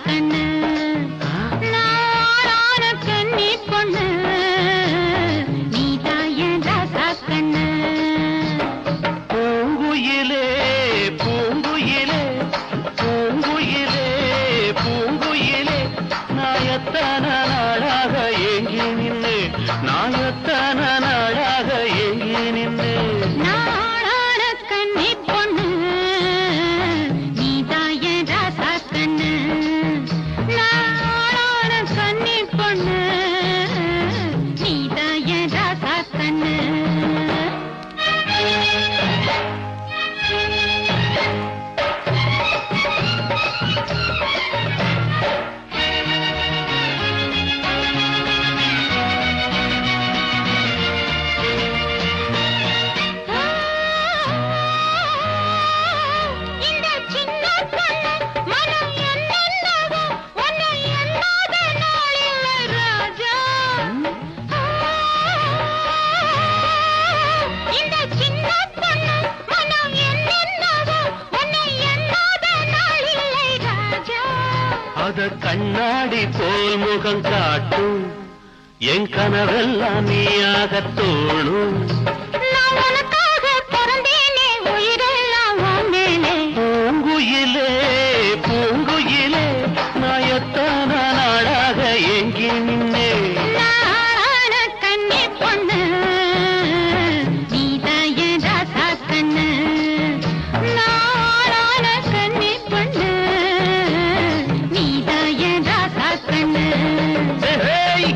கண்ணு நாளான கண்ணி பொண்ணு நீதான் என் ராசா கண்ணு. பூங்குயிலே பூங்குயிலே பூங்குயிலே பூங்குயிலே நாயத்தன நாளாக ஏங்கி நின்று நாயத்தன நாளாக ஏங்கி நின்று நாளான கண்ணி பொண்ணு நீதான் என் ராசா கண்ணு நாளான கண்ணி பொண்ணு நீதான் என் ராசா கண்ணு. இந்த சின்ன பொண்ணு மனம் என்னென்னவோ உன்னை எண்ணாத நாளில்லை ராஜா. இந்த சின்ன பொண்ணு மனம் என்னென்னவோ உன்னை எண்ணாத நாளில்லை ராஜா. அத கண்ணாடி போல் முகம் காட்டும் என் கனவெல்லாம் நீயாக தோணும். நான் உனக்காக பிறந்தேனே உயிரெல்லாம் உன் மேலே. பூங்குயிலே பூங்குயிலே நாயத்தான நாளாக ஏங்கி நின்னே நாளான கண்ணி பொண்ணு நீதான் என் ராசா கண்ணு நாளான கண்ணி பொண்ணு நீதான் என் ராசா கண்ணு. ஹேய்!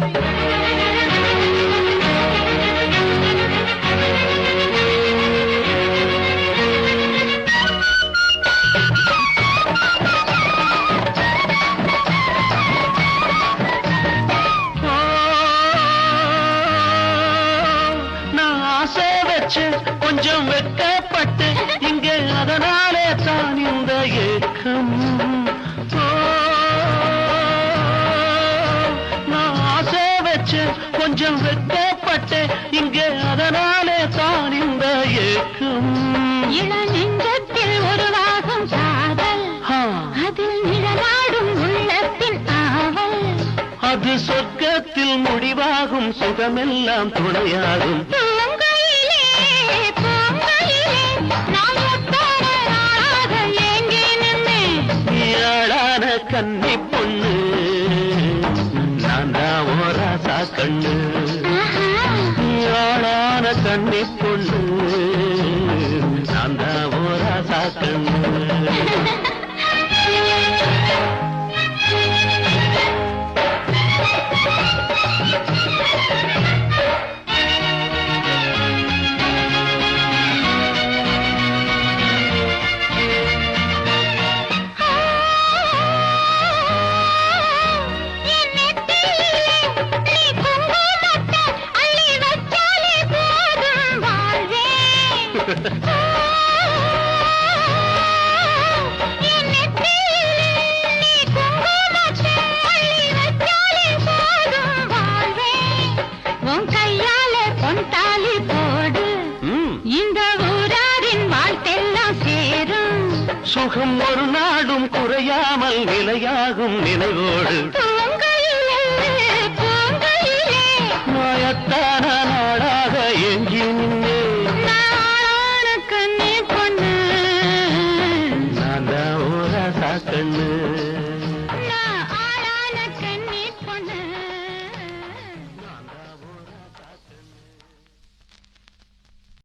ஓ, நான் ஆசை வச்சு கொஞ்சம் வெட்கப்பட்டு இங்க அதனாலே தான் இந்த ஏக்கம். ஓ, நான் ஆசை வச்சு கொஞ்சம் வெட்கப்பட்டு இங்க அதனாலே தான் இந்த ஏக்கம். இள நெஞ்சத்தில் உருவாகும் காதல் ஆ, அதில் நிழலாடும் உள்ளத்தின் ஆவல். அது சொர்க்கத்தில் முடிவாகும் சுகமெல்லாம் துணையாகும். பூங்கையிலே பூங்கையிலே நான் எத்தனை நாளாக ஏங்கி நின்னேன். ஏழான கன்னி பொண்ணு நான் தான் ஓ ராசா கண்ணு. ஏழான கன்னி பொண்ணு நான் தான் ஓ ராசா கண்ணு. என் நெத்தியிலே நீ குங்குமத்தை அள்ளி வச்சாலே போதும் வாழ்வேன். என் நெத்தியிலே நீ குங்குமத்தை அள்ளி வச்சாலே போதும் வாழ்வேன். உன் கையாலே பொன் தாலி போடு ம், இந்த ஊராரின் வாழ்த்தெல்லாம் சேரும். சுகம் ஒரு நாடும் குறையாமல் நிலையாகும் நினைவோடு பூங்கையிலே பூங்கையிலே மாயத்தான நாளாக ஏங்கி நின்னே நாளான கண்ணி பொண்ணு நான் தான் ஓ ராசா கண்ணு.